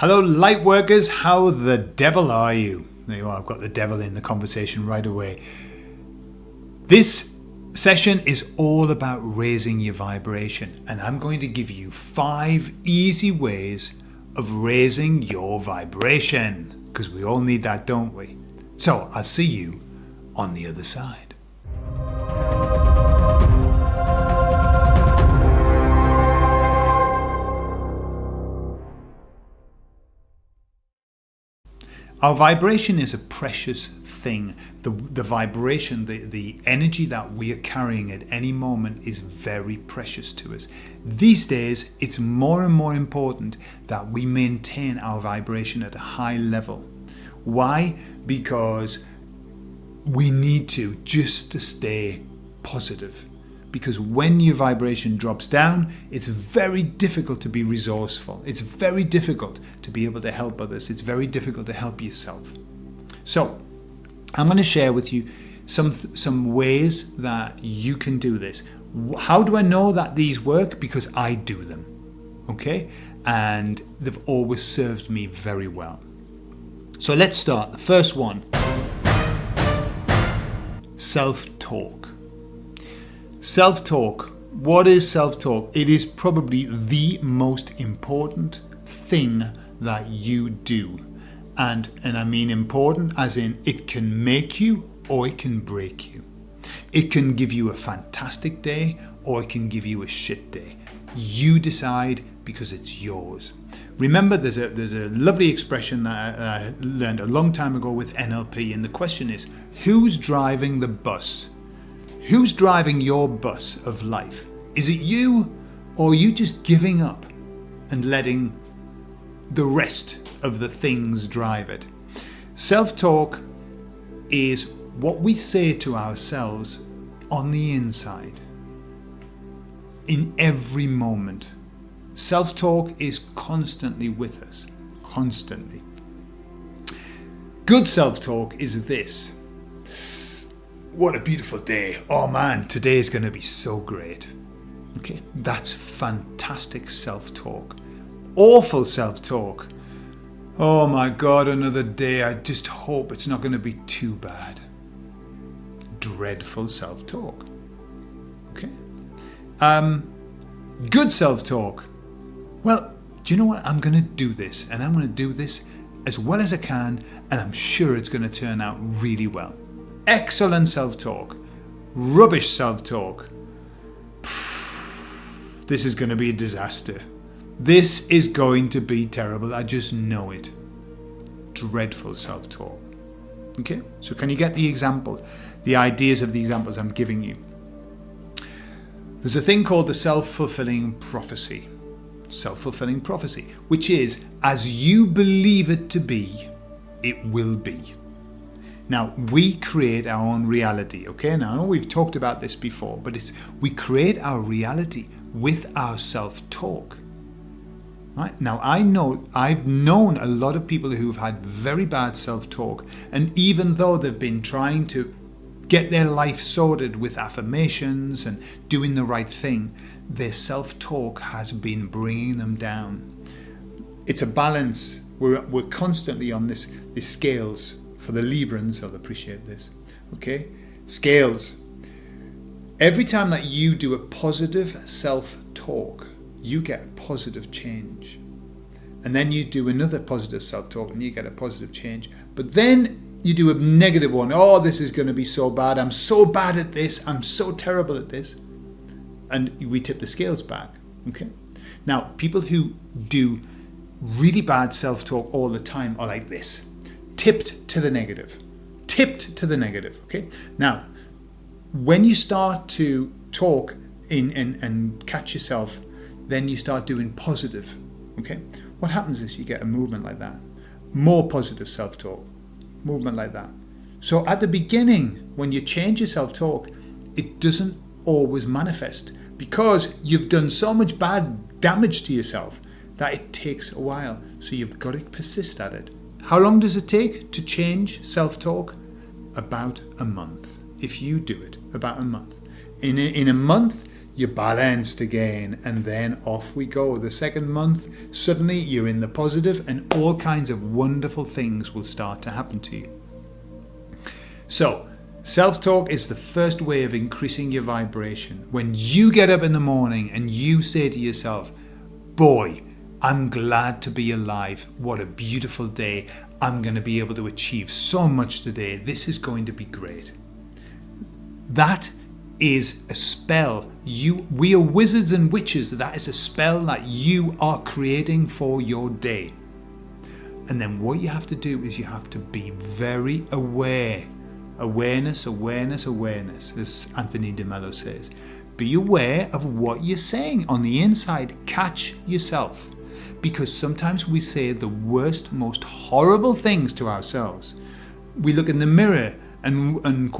Hello, light workers. How the devil are you? There you are. I've got the devil in the conversation right away. This session is all about raising your vibration, and I'm going to give you 5 easy ways of raising your vibration, because we all need that, don't we? So I'll see you on the other side. Our vibration is a precious thing. The vibration, the energy that we are carrying at any moment is very precious to us. These days, it's more and more important that we maintain our vibration at a high level. Why? Because we need to, just to stay positive. Because when your vibration drops down, it's very difficult to be resourceful. It's very difficult to be able to help others. It's very difficult to help yourself. So, I'm going to share with you some ways that you can do this. How do I know that these work? Because I do them. Okay? And they've always served me very well. So let's start. The first one. Self-talk. Self-talk. What is self-talk? It is probably the most important thing that you do. And I mean important as in it can make you or it can break you. It can give you a fantastic day or it can give you a shit day. You decide because it's yours. Remember, there's a lovely expression that I learned a long time ago with NLP, and the question is, who's driving the bus? Who's driving your bus of life? Is it you, or are you just giving up and letting the rest of the things drive it? Self-talk is what we say to ourselves on the inside, in every moment. Self-talk is constantly with us, constantly. Good self-talk is this. What a beautiful day. Oh man, today is going to be so great. Okay, that's fantastic self-talk. Awful self-talk. Oh my God, another day. I just hope it's not going to be too bad. Dreadful self-talk. Okay. Good self-talk. Well, do you know what? I'm going to do this, and I'm going to do this as well as I can, and I'm sure it's going to turn out really well. Excellent self-talk. Rubbish self-talk. This is going to be a disaster. This is going to be terrible. I just know it. Dreadful self-talk. Okay, so can you get the example? The ideas of the examples I'm giving you. There's a thing called the self-fulfilling prophecy. Self-fulfilling prophecy, which is, as you believe it to be, it will be. Now, we create our own reality, okay? Now, I know we've talked about this before, but we create our reality with our self-talk. Right? Now, I've known a lot of people who've had very bad self-talk, and even though they've been trying to get their life sorted with affirmations and doing the right thing, their self-talk has been bringing them down. It's a balance. We're constantly on this scales. For the Librans, I'll appreciate this. Okay? Scales. Every time that you do a positive self-talk, you get a positive change. And then you do another positive self-talk and you get a positive change. But then you do a negative one. Oh, this is going to be so bad. I'm so bad at this. I'm so terrible at this. And we tip the scales back. Okay? Now, people who do really bad self-talk all the time are like this. Tipped to the negative. Tipped to the negative. Okay? Now, when you start to talk and catch yourself, then you start doing positive. Okay? What happens is you get a movement like that. More positive self-talk. Movement like that. So at the beginning, when you change your self-talk, it doesn't always manifest because you've done so much bad damage to yourself that it takes a while. So you've got to persist at it. How long does it take to change self-talk? About a month. If you do it, about a month. In a month, you're balanced again, and then off we go. The second month, suddenly you're in the positive and all kinds of wonderful things will start to happen to you. So, self-talk is the first way of increasing your vibration. When you get up in the morning and you say to yourself, boy, I'm glad to be alive. What a beautiful day. I'm going to be able to achieve so much today. This is going to be great. That is a spell. We are wizards and witches. That is a spell that you are creating for your day. And then what you have to do is you have to be very aware. Awareness, awareness, awareness, as Anthony de Mello says. Be aware of what you're saying on the inside. Catch yourself. Because sometimes we say the worst, most horrible things to ourselves. We look in the mirror and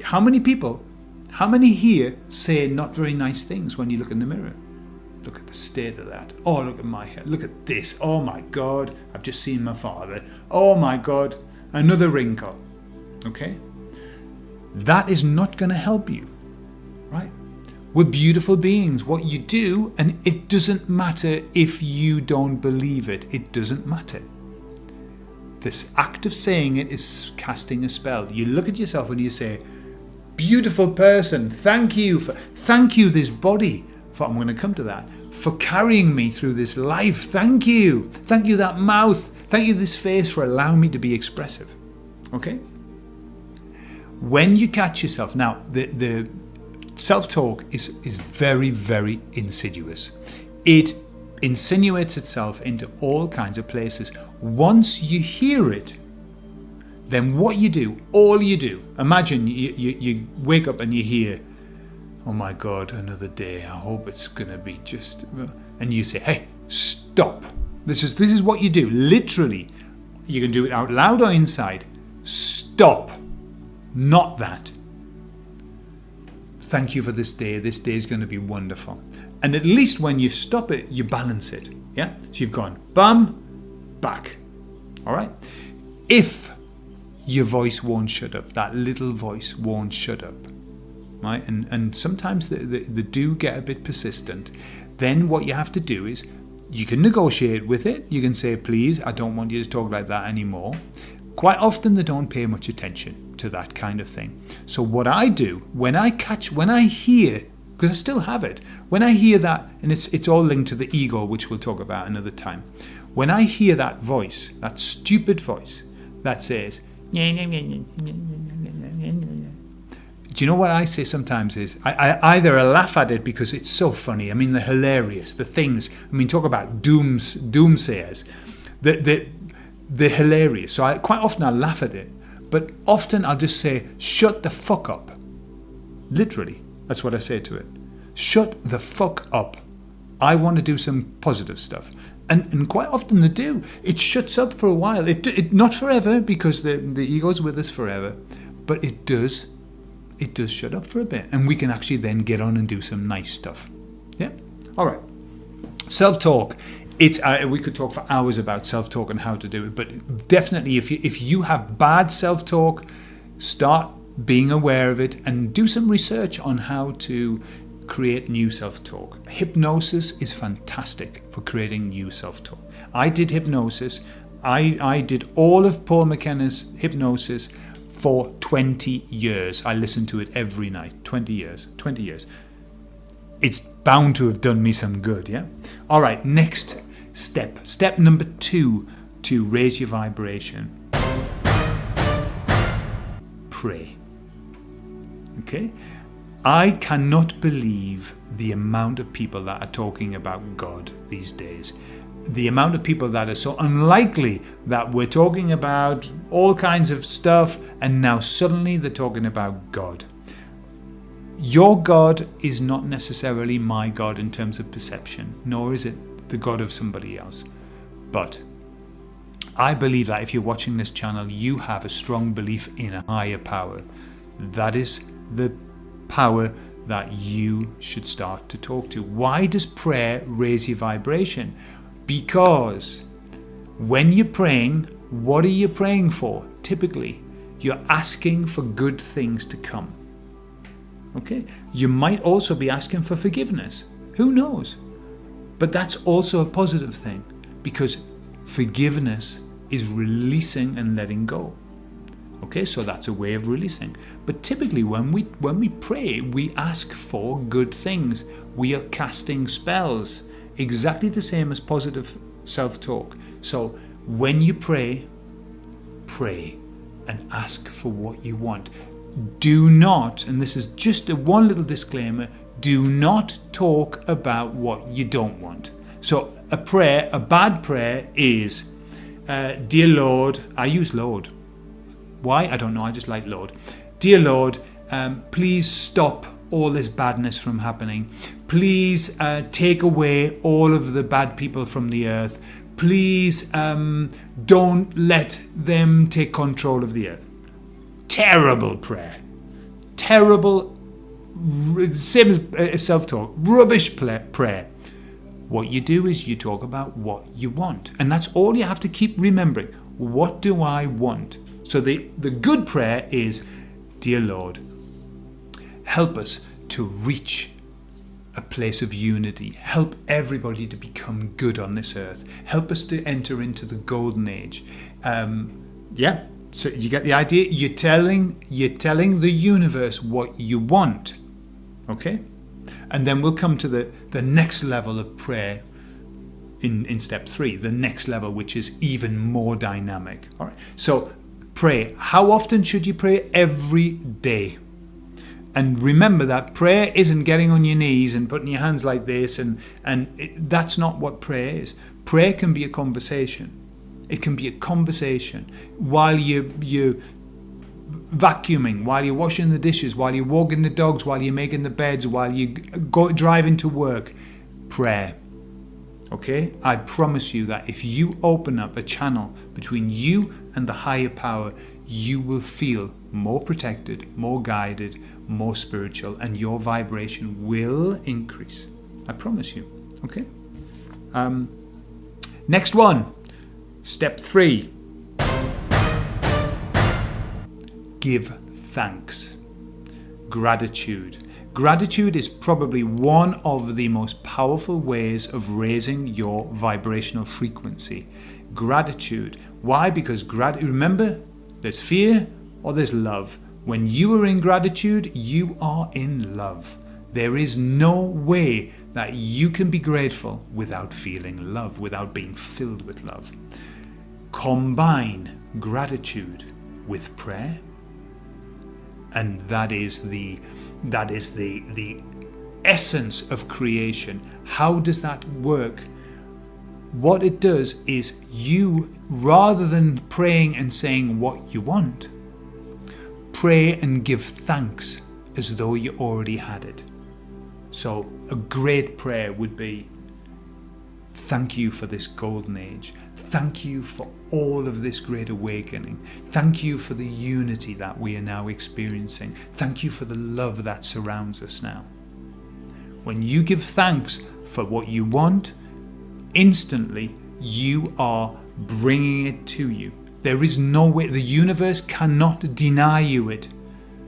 how many here say not very nice things when you look in the mirror? Look at the state of that. Oh, look at my hair. Look at this. Oh my God, I've just seen my father. Oh my God, another wrinkle. Okay? That is not going to help you, right? We're beautiful beings. What you do, and it doesn't matter if you don't believe it. It doesn't matter. This act of saying it is casting a spell. You look at yourself and you say, beautiful person, thank you this body, I'm going to come to that, for carrying me through this life. Thank you that mouth. Thank you this face for allowing me to be expressive. Okay? When you catch yourself, now the self-talk is very, very insidious. It insinuates itself into all kinds of places. Once you hear it, then what you do, imagine you wake up and you hear, oh my God, another day, I hope it's going to be just, and you say, hey, stop. This is what you do. Literally, you can do it out loud or inside. Stop. Not that. Thank you for this day. This day is going to be wonderful. And at least when you stop it, you balance it. Yeah? So you've gone bum, back. All right? If your voice won't shut up, that little voice won't shut up, right? And sometimes they do get a bit persistent. Then what you have to do is you can negotiate with it. You can say, please, I don't want you to talk like that anymore. Quite often they don't pay much attention to that kind of thing. So what I do, when I hear, because I still have it, when I hear that, and it's all linked to the ego, which we'll talk about another time. When I hear that voice, that stupid voice that says, do you know what I say sometimes is, I either laugh at it because it's so funny. I mean, they're hilarious. The things, talk about doomsayers. They're hilarious. So quite often I'll laugh at it. But often I'll just say, shut the fuck up. Literally, that's what I say to it. Shut the fuck up. I want to do some positive stuff. And quite often they do. It shuts up for a while. It not forever, because the ego's with us forever. But it does shut up for a bit. And we can actually then get on and do some nice stuff. Yeah? All right. Self-talk. We could talk for hours about self-talk and how to do it. But definitely, if you have bad self-talk, start being aware of it and do some research on how to create new self-talk. Hypnosis is fantastic for creating new self-talk. I did hypnosis. I did all of Paul McKenna's hypnosis for 20 years. I listened to it every night. 20 years. It's bound to have done me some good, yeah? All right, next step. Step number 2 to raise your vibration. Pray. Okay? I cannot believe the amount of people that are talking about God these days. The amount of people that are so unlikely that we're talking about all kinds of stuff and now suddenly they're talking about God. Your God is not necessarily my God in terms of perception, nor is it the God of somebody else. But I believe that if you're watching this channel, you have a strong belief in a higher power. That is the power that you should start to talk to. Why does prayer raise your vibration? Because when you're praying, what are you praying for? Typically, you're asking for good things to come. Okay? You might also be asking for forgiveness. Who knows? But that's also a positive thing, because forgiveness is releasing and letting go. Okay, so that's a way of releasing. But typically when we pray, we ask for good things. We are casting spells, exactly the same as positive self-talk. So when you pray and ask for what you want. Do not, and this is just one little disclaimer, do not talk about what you don't want. So a bad prayer is, Dear Lord, I use Lord. Why? I don't know, I just like Lord. Dear Lord, please stop all this badness from happening. Please take away all of the bad people from the earth. Please don't let them take control of the earth. Terrible prayer. Terrible, same as self-talk, rubbish prayer. What you do is you talk about what you want. And that's all you have to keep remembering. What do I want? So the good prayer is, Dear Lord, help us to reach a place of unity. Help everybody to become good on this earth. Help us to enter into the golden age. So you get the idea? You're telling the universe what you want. Okay? And then we'll come to the next level of prayer in step 3, the next level, which is even more dynamic. All right. So pray. How often should you pray? Every day. And remember that prayer isn't getting on your knees and putting your hands like this, that's not what prayer is. Prayer can be a conversation. It can be a conversation while you're vacuuming, while you're washing the dishes, while you're walking the dogs, while you're making the beds, while you go driving to work. Prayer. Okay? I promise you that if you open up a channel between you and the higher power, you will feel more protected, more guided, more spiritual, and your vibration will increase. I promise you. Okay? Next one. Step 3. Give thanks. Gratitude. Gratitude is probably one of the most powerful ways of raising your vibrational frequency. Gratitude. Why? Because remember, there's fear or there's love. When you are in gratitude, you are in love. There is no way that you can be grateful without feeling love, without being filled with love. Combine gratitude with prayer, and that is the essence of creation. How does that work? What it does is you, rather than praying and saying what you want, pray and give thanks as though you already had it. So a great prayer would be, thank you for this golden age. Thank you for all of this great awakening. Thank you for the unity that we are now experiencing. Thank you for the love that surrounds us now. When you give thanks for what you want, instantly you are bringing it to you. There is no way, the universe cannot deny you it.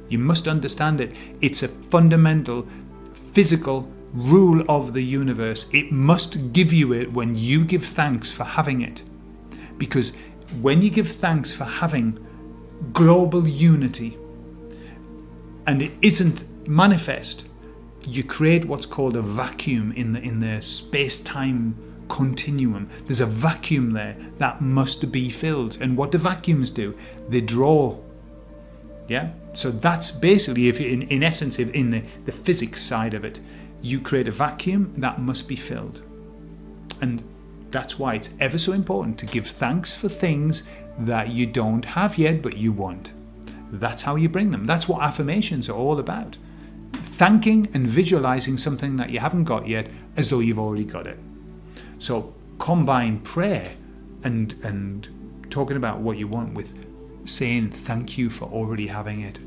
You must understand it. It's a fundamental physical rule of the universe. It must give you it when you give thanks for having it. Because when you give thanks for having global unity and it isn't manifest, you create what's called a vacuum in the space-time continuum. There's a vacuum there that must be filled. And what do vacuums do? They draw. Yeah? So that's basically, if in essence, if in the physics side of it, you create a vacuum that must be filled. And that's why it's ever so important to give thanks for things that you don't have yet but you want. That's how you bring them. That's what affirmations are all about. Thanking and visualizing something that you haven't got yet as though you've already got it. So combine prayer and talking about what you want with saying thank you for already having it.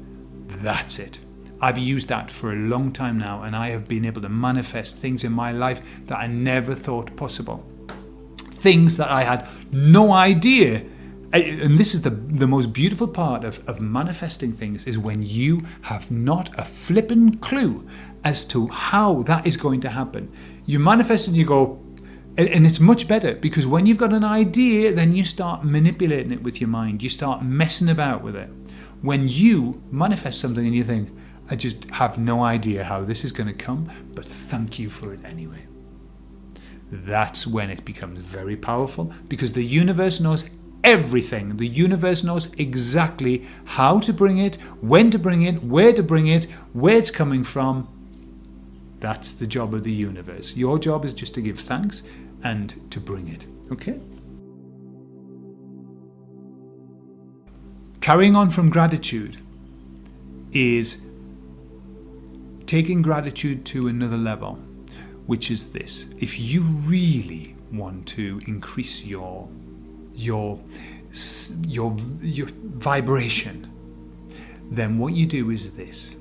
That's it. I've used that for a long time now, and I have been able to manifest things in my life that I never thought possible. Things that I had no idea And this is the most beautiful part of manifesting things, is when you have not a flippin' clue as to how that is going to happen. You manifest and you go, and it's much better, because when you've got an idea, then you start manipulating it with your mind. You start messing about with it. When you manifest something and you think, I just have no idea how this is going to come, but thank you for it anyway. That's when it becomes very powerful, because the universe knows everything. The universe knows exactly how to bring it, when to bring it, where it's coming from. That's the job of the universe. Your job is just to give thanks and to bring it. Okay? Carrying on from gratitude is taking gratitude to another level, which is this. If you really want to increase your vibration, then what you do is this.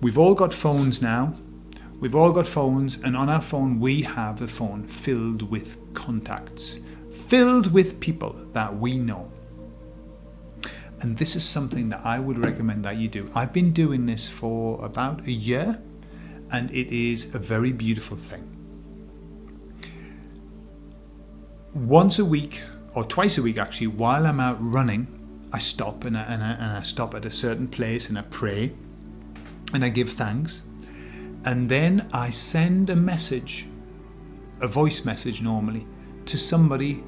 We've all got phones now. We've all got phones, and on our phone we have a phone filled with contacts, filled with people that we know. And this is something that I would recommend that you do. I've been doing this for about a year, and it is a very beautiful thing. Once a week, or twice a week actually, while I'm out running, I stop and I stop at a certain place and I pray and I give thanks. And then I send a message, a voice message normally, to somebody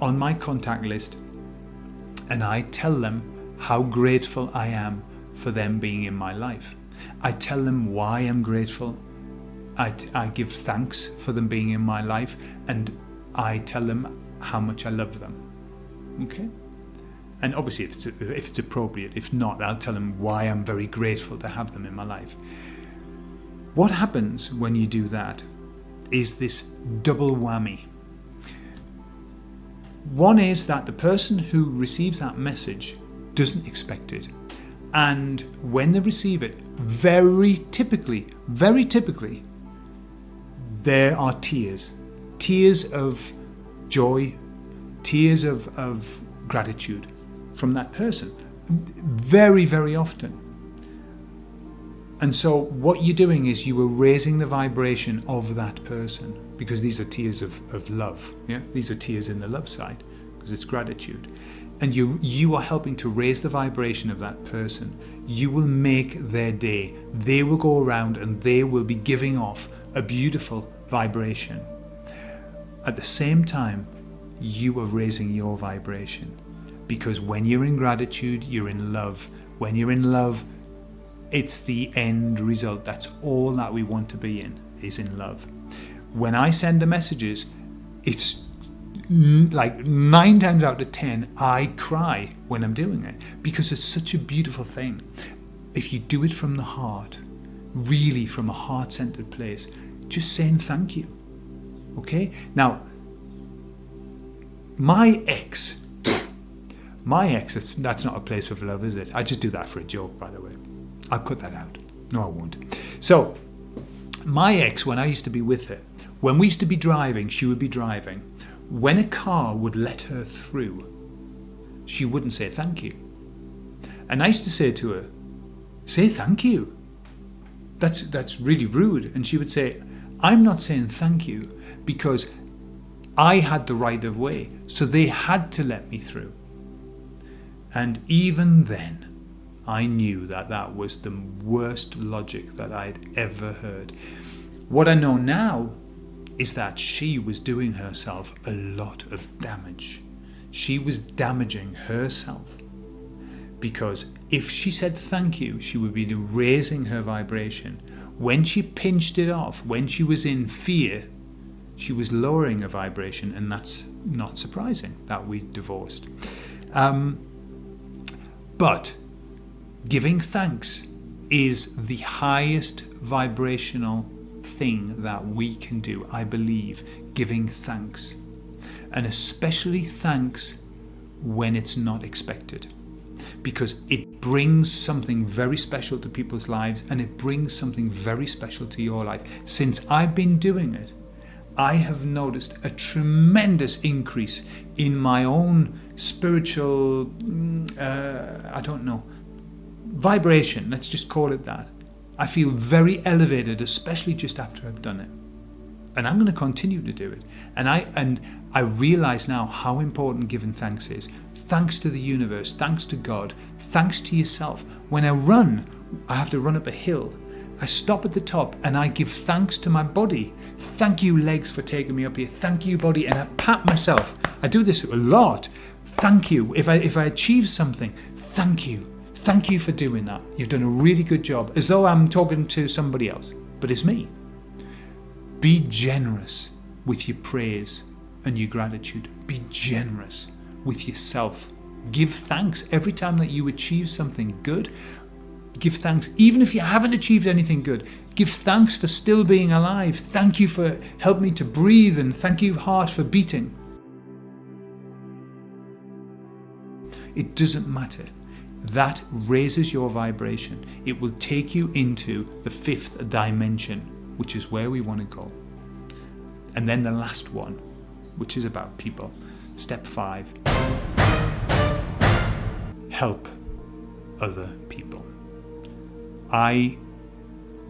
on my contact list, and I tell them how grateful I am for them being in my life. I tell them why I'm grateful. I give thanks for them being in my life, and I tell them how much I love them. Okay? And obviously if it's appropriate. If not, I'll tell them why I'm very grateful to have them in my life. What happens when you do that is this double whammy. One is that the person who receives that message doesn't expect it. And when they receive it, very typically, there are tears of joy, tears of gratitude from that person, very, very often. And so what you're doing is you are raising the vibration of that person, because these are tears of love. Yeah, these are tears in the love side, because it's gratitude. And you are helping to raise the vibration of that person. You will make their day. They will go around and they will be giving off a beautiful vibration. At the same time, you are raising your vibration, because when you're in gratitude, you're in love. When you're in love, it's the end result. That's all that we want to be in, is in love. When I send the messages, it's like 9 times out of 10, I cry when I'm doing it, because it's such a beautiful thing. If you do it from the heart, really from a heart-centered place, just saying thank you. Okay? Now, my ex, that's not a place of love, is it? I just do that for a joke, by the way. I'll cut that out. No, I won't. So, my ex, when I used to be with her, when we used to be driving, she would be driving. When a car would let her through, she wouldn't say thank you. And I used to say to her, say thank you. That's really rude. And she would say, I'm not saying thank you because I had the right of way, so they had to let me through. And even then, I knew that was the worst logic that I'd ever heard. What I know now is that she was doing herself a lot of damage. She was damaging herself, because if she said thank you, she would be raising her vibration. When she pinched it off, when she was in fear, she was lowering her vibration, and that's not surprising that we divorced. But giving thanks is the highest vibrational thing that we can do, I believe. Giving thanks, and especially thanks when it's not expected, because it brings something very special to people's lives, and it brings something very special to your life. Since I've been doing it, I have noticed a tremendous increase in my own spiritual, vibration. Let's just call it that. I feel very elevated, especially just after I've done it. And I'm going to continue to do it. And I realize now how important giving thanks is. Thanks to the universe, thanks to God, thanks to yourself. When I run, I have to run up a hill. I stop at the top and I give thanks to my body. Thank you, legs, for taking me up here. Thank you, body. And I pat myself. I do this a lot. Thank you. If I achieve something, thank you. Thank you for doing that. You've done a really good job. As though I'm talking to somebody else, but it's me. Be generous with your praise and your gratitude. Be generous with yourself. Give thanks every time that you achieve something good. Give thanks even if you haven't achieved anything good. Give thanks for still being alive. Thank you for helping me to breathe, and thank you, heart, for beating. It doesn't matter. That raises your vibration. It will take you into the 5th dimension, which is where we want to go. And then the last one, which is about people. Step 5. Help other people. I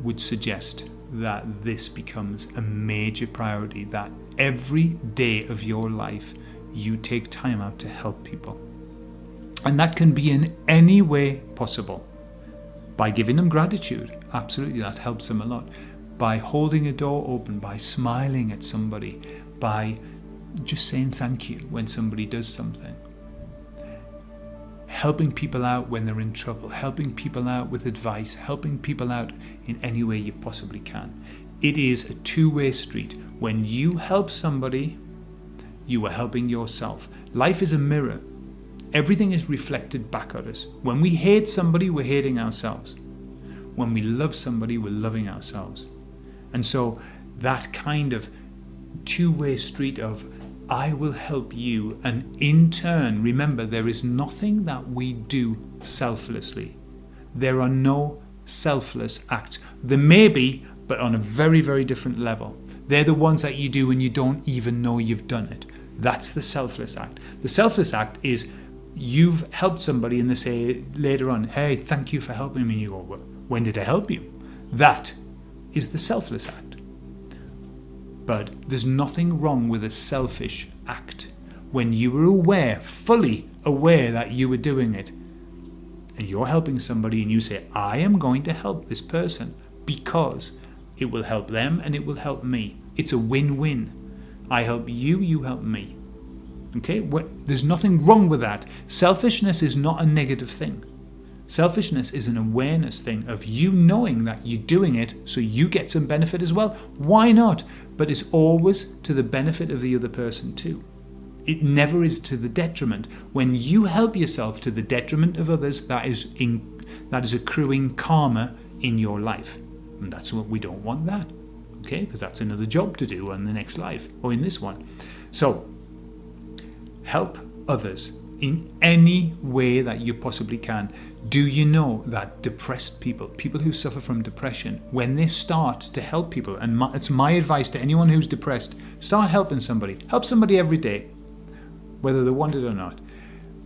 would suggest that this becomes a major priority, that every day of your life you take time out to help people. And that can be in any way possible. By giving them gratitude, absolutely, that helps them a lot. By holding a door open, by smiling at somebody, by just saying thank you when somebody does something. Helping people out when they're in trouble, helping people out with advice, helping people out in any way you possibly can. It is a two-way street. When you help somebody, you are helping yourself. Life is a mirror. Everything is reflected back at us. When we hate somebody, we're hating ourselves. When we love somebody, we're loving ourselves. And so that kind of two-way street of I will help you, and in turn, remember, there is nothing that we do selflessly. There are no selfless acts. There may be, but on a very, very different level. They're the ones that you do and you don't even know you've done it. That's the selfless act. The selfless act is you've helped somebody and they say later on, hey, thank you for helping me. And you go, well, when did I help you? That is the selfless act. But there's nothing wrong with a selfish act. When you were aware, fully aware that you were doing it, and you're helping somebody and you say, I am going to help this person because it will help them and it will help me. It's a win-win. I help you, you help me. Okay? There's nothing wrong with that. Selfishness is not a negative thing. Selfishness is an awareness thing of you knowing that you're doing it so you get some benefit as well. Why not? But it's always to the benefit of the other person too. It never is to the detriment. When you help yourself to the detriment of others, that is accruing karma in your life. And that's what we don't want that. Okay? Because that's another job to do in the next life or in this one. So, help others in any way that you possibly can. Do you know that depressed people who suffer from depression, when they start to help people, and it's my advice to anyone who's depressed, start helping somebody. Help somebody every day, whether they want it or not.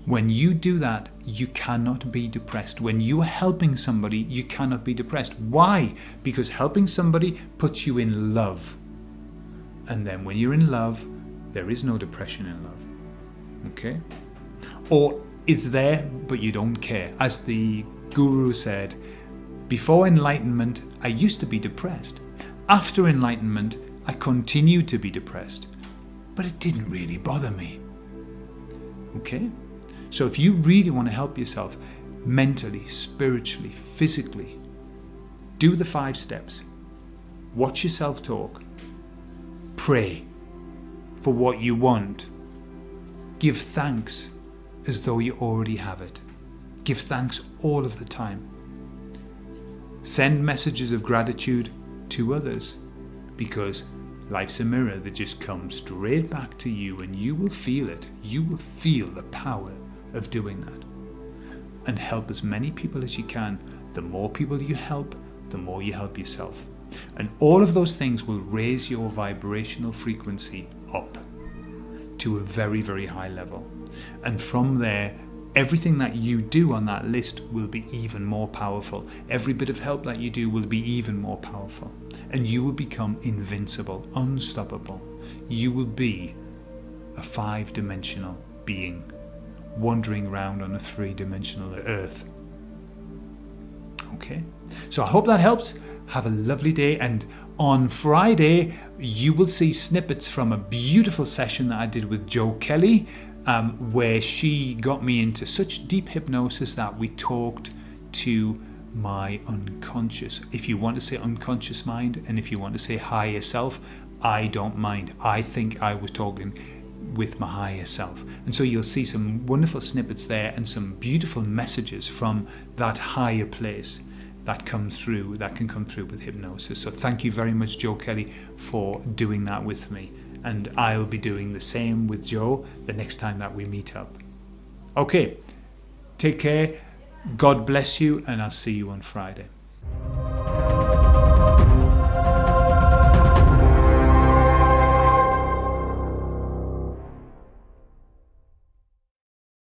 When you do that, you cannot be depressed. When you are helping somebody, you cannot be depressed. Why? Because helping somebody puts you in love. And then when you're in love, there is no depression in love. Okay? Or it's there, but you don't care. As the guru said, before enlightenment, I used to be depressed. After enlightenment, I continued to be depressed. But it didn't really bother me. Okay? So if you really want to help yourself mentally, spiritually, physically, do the 5 steps. Watch your self-talk. Pray for what you want. Give thanks as though you already have it. Give thanks all of the time. Send messages of gratitude to others, because life's a mirror that just comes straight back to you, and you will feel it. You will feel the power of doing that. And help as many people as you can. The more people you help, the more you help yourself. And all of those things will raise your vibrational frequency up to a very, very high level. And from there, everything that you do on that list will be even more powerful. Every bit of help that you do will be even more powerful. And you will become invincible, unstoppable. You will be a 5-dimensional being wandering around on a 3-dimensional earth. Okay, so I hope that helps. Have a lovely day, and on Friday you will see snippets from a beautiful session that I did with Jo Kelly, where she got me into such deep hypnosis that we talked to my unconscious. If you want to say unconscious mind, and if you want to say higher self, I don't mind. I think I was talking with my higher self. And so you'll see some wonderful snippets there and some beautiful messages from that higher place that can come through with hypnosis. So thank you very much, Jo Kelly, for doing that with me. And I'll be doing the same with Jo the next time that we meet up. Okay, take care. God bless you, and I'll see you on Friday.